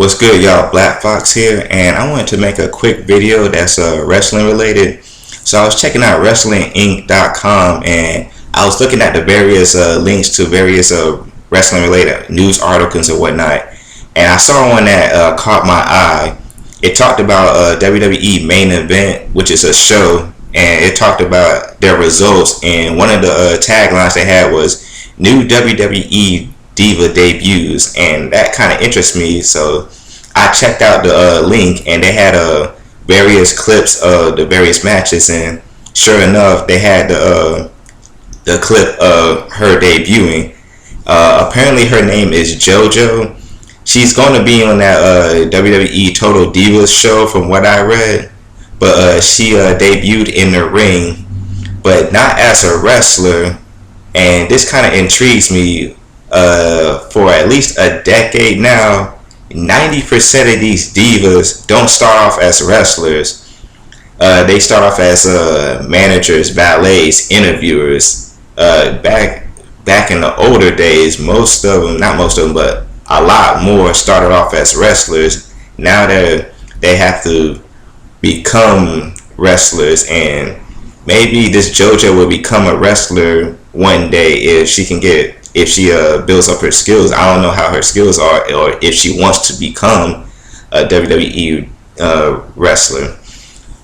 What's good, y'all? Black Fox here, and I wanted to make a quick video that's wrestling related. So I was checking out WrestlingInc.com, and I was looking at the various links to various wrestling related news articles and whatnot, and I saw one that caught my eye. It talked about WWE Main Event, which is a show, and it talked about their results, and one of the taglines they had was "New WWE Diva debuts," and that kind of interests me. So I checked out the link, and they had various clips of the various matches, and sure enough, they had the clip of her debuting. Apparently, her name is JoJo. She's going to be on that WWE Total Divas show, from what I read. But she debuted in the ring, but not as a wrestler, and this kind of intrigues me. For at least a decade now, 90% of these divas don't start off as wrestlers. They start off as managers, valets, interviewers. Back in the older days, most of them, not most of them, but a lot more started off as wrestlers. Now they have to become wrestlers, and maybe this JoJo will become a wrestler one day if she builds up her skills. I don't know how her skills are, or if she wants to become a WWE wrestler.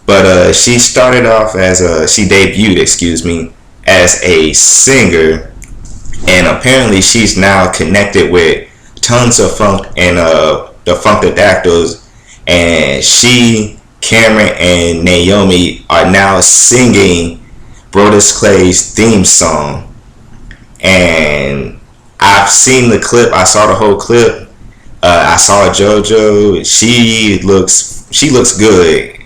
But she started off she debuted, as a singer, and apparently she's now connected with tons of funk and the Funkadactyls, and she, Cameron, and Naomi are now singing Brodus Clay's theme song. And I've seen the clip. I saw the whole clip. I saw JoJo. She looks good.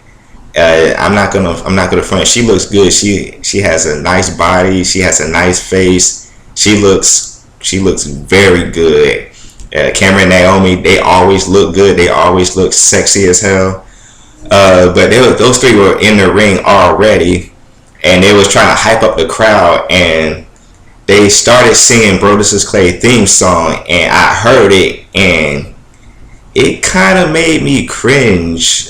I'm not gonna front. She looks good. She has a nice body. She has a nice face. She looks very good. Cameron and Naomi, they always look good. They always look sexy as hell. But those three were in the ring already, and they was trying to hype up the crowd, and they started singing Brodus Clay theme song, and I heard it, and it kind of made me cringe.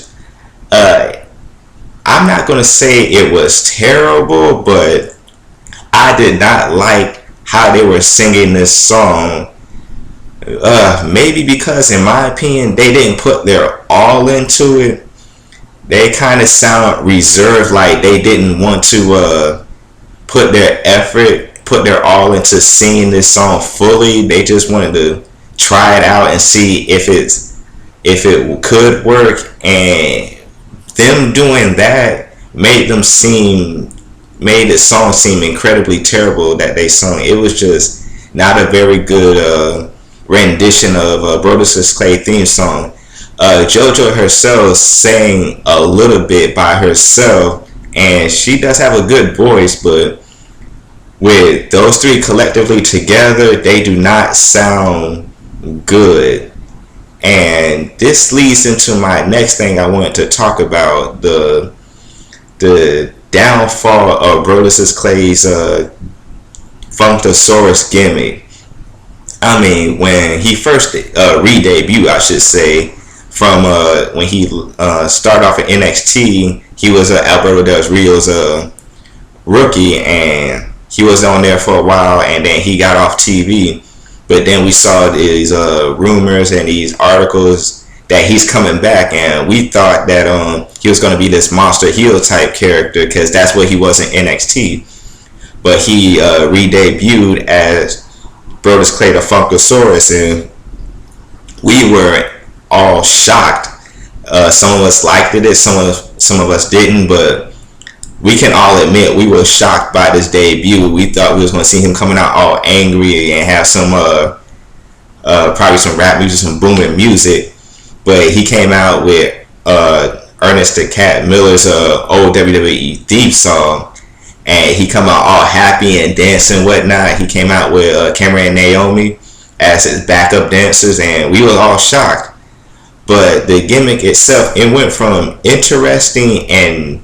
I'm not going to say it was terrible, but I did not like how they were singing this song. Maybe because, in my opinion, they didn't put their all into it. They kind of sound reserved, like they didn't want to put their all into singing this song fully. They just wanted to try it out and see if it could work, and them doing that made the song seem incredibly terrible that they sung. It was just not a very good rendition of Brodus Clay theme song. JoJo herself sang a little bit by herself, and she does have a good voice, but with those three collectively together, they do not sound good. And this leads into my next thing I wanted to talk about, the downfall of Brodus Clay's Funkasaurus gimmick. I mean, when he first re-debuted, I should say, from when he started off at NXT, he was Alberto Del Rio's rookie, and he was on there for a while, and then he got off TV. But then we saw these rumors and these articles that he's coming back, and we thought that he was going to be this monster heel type character, because that's what he was in NXT. But he re-debuted as Brodus Clay the Funkasaurus, and we were all shocked. Some of us liked it, some of us didn't, but we can all admit we were shocked by this debut. We thought we was going to see him coming out all angry and have some probably some rap music, some booming music, but he came out with Ernest the Cat Miller's old WWE theme song, and he come out all happy and dancing and whatnot. He came out with Cameron and Naomi as his backup dancers, and we were all shocked. But the gimmick itself, it went from interesting and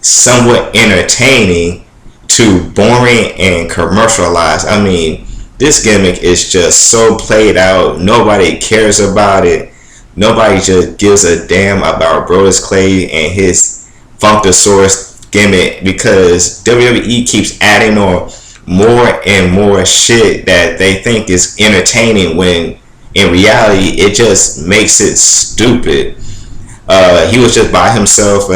somewhat entertaining to boring and commercialized. I mean, this gimmick is just so played out. Nobody cares about it. nobody just gives a damn about Brodus Clay and his Funkasaurus gimmick, because WWE keeps adding on more and more shit that they think is entertaining, when in reality it just makes it stupid. He was just by himself.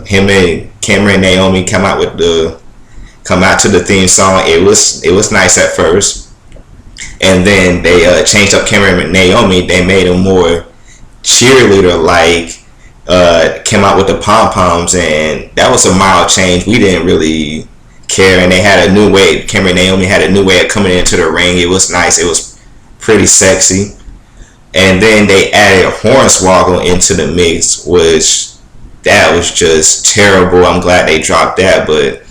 Him and Cameron Naomi come out to the theme song. It was nice at first, and then they changed up Cameron and Naomi. They made him more cheerleader like. Came out with the pom poms, and that was a mild change. We didn't really care, and they had a new way. Cameron Naomi had a new way of coming into the ring. It was nice. It was pretty sexy. And then they added Hornswoggle into the mix, which that was just terrible. I'm glad they dropped that, but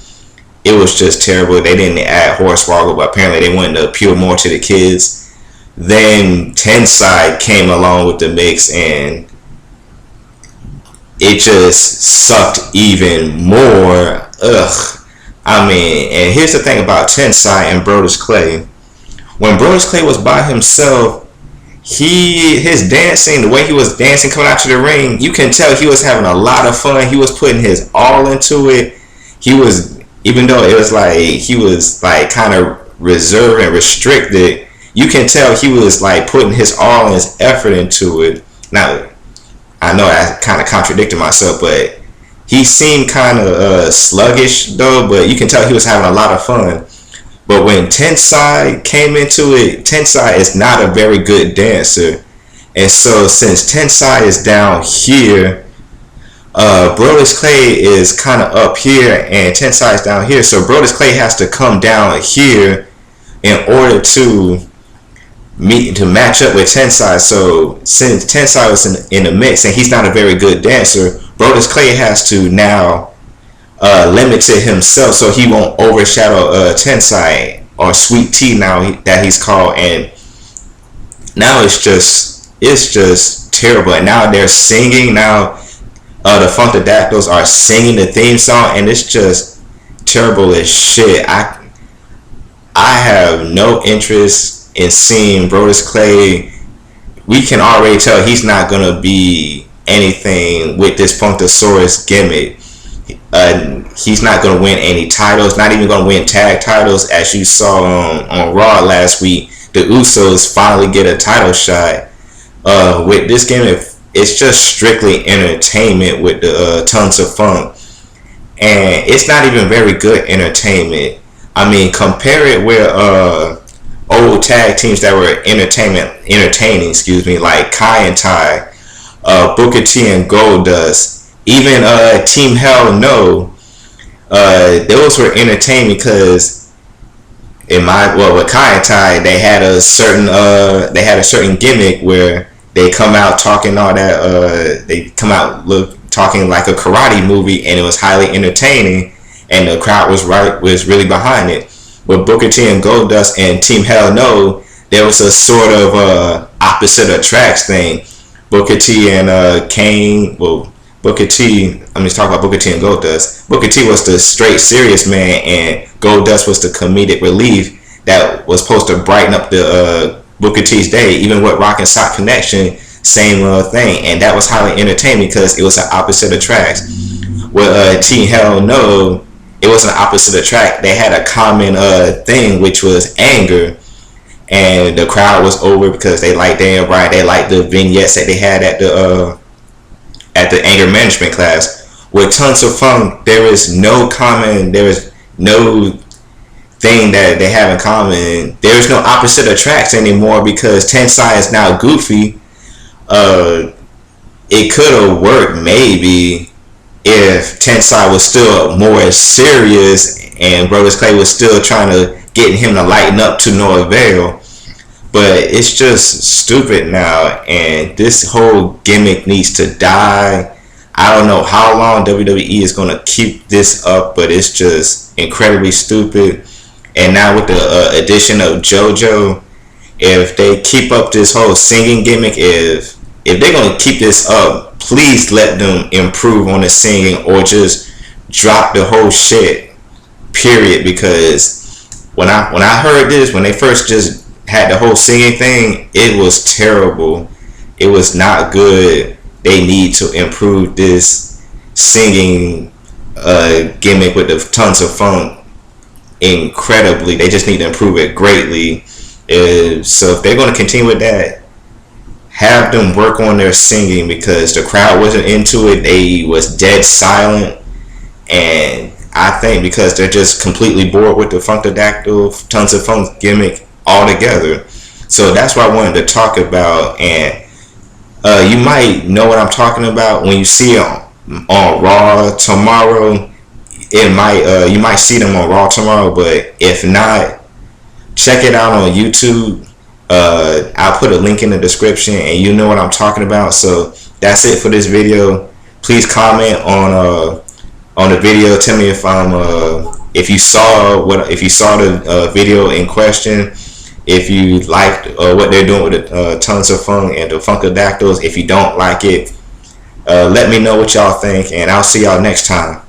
it was just terrible. They didn't add Hornswoggle, but apparently they wanted to appeal more to the kids. Then Tensai came along with the mix, and it just sucked even more. Ugh. I mean, and here's the thing about Tensai and Brodus Clay. When Brodus Clay was by himself, his dancing, the way he was dancing coming out to the ring, you can tell he was having a lot of fun. He was putting his all into it. He was, even though it was like he was like kind of reserved and restricted, you can tell he was like putting his all and his effort into it. Now, I know I kind of contradicted myself, but he seemed kind of sluggish though, but you can tell he was having a lot of fun. But when Tensai came into it, Tensai is not a very good dancer. And so since Tensai is down here, Brodus Clay is kind of up here and Tensai is down here. So Brodus Clay has to come down here in order to match up with Tensai. So since Tensai was in the mix and he's not a very good dancer, Brodus Clay has to now limit to himself so he won't overshadow Tensai, or Sweet Tea now that he's called. And now it's just terrible. And now they're singing. Now the Funkadactyls are singing the theme song, and it's just terrible as shit. I have no interest in seeing Brodus Clay. We can already tell he's not gonna be anything with this Funkasaurus gimmick. He's not going to win any titles, not even going to win tag titles. As you saw on Raw last week, the Usos finally get a title shot. With this gimmick, it's just strictly entertainment with the tons of funk. And it's not even very good entertainment. I mean, compare it with old tag teams that were entertaining, like Kai and Tai, Booker T and Goldust. Even Team Hell No, those were entertaining because with Kai and Tai, they had a certain gimmick where they come out talking all that. They come out talking like a karate movie, and it was highly entertaining, and the crowd was really behind it. With Booker T and Goldust and Team Hell No, there was a sort of opposite attracts thing. Booker T and Kane, Booker T, I'm just talking about Booker T and Goldust. Booker T was the straight serious man, and Goldust was the comedic relief that was supposed to brighten up the Booker T's day. Even with Rock and Sock Connection, same thing, and that was highly entertaining because it was an opposite attract. With Team Hell No, it was an opposite attract. They had a common thing, which was anger, and the crowd was over because they liked Daniel Bryan. They liked the vignettes that they had at the anger management class. With Tons of Funk, there is no thing that they have in common. There is no opposite attracts anymore because Tensai is now goofy. It could have worked maybe if Tensai was still more serious and Brodus Clay was still trying to get him to lighten up to no avail. But it's just stupid now, and this whole gimmick needs to die. I don't know how long WWE is going to keep this up, but it's just incredibly stupid. And now with the addition of JoJo, if they keep up this whole singing gimmick, if they're going to keep this up, please let them improve on the singing or just drop the whole shit, period. Because when I heard this, when they first just had the whole singing thing, it was terrible. it was not good. They need to improve this singing gimmick with the tons of funk incredibly. They just need to improve it greatly. So if they're going to continue with that, have them work on their singing, because the crowd wasn't into it. They was dead silent, and I think because they're just completely bored with the Funkadactyl Tons of Funk gimmick altogether. So that's what I wanted to talk about, and you might know what I'm talking about when you see it on Raw tomorrow. It might you might see them on Raw tomorrow, but if not, check it out on YouTube. I'll put a link in the description, and you know what I'm talking about. So that's it for this video. Please comment on the video. Tell me if you saw the video in question. If you liked what they're doing with the Tons of Funk and the Funkadactyls. If you don't like it, let me know what y'all think, and I'll see y'all next time.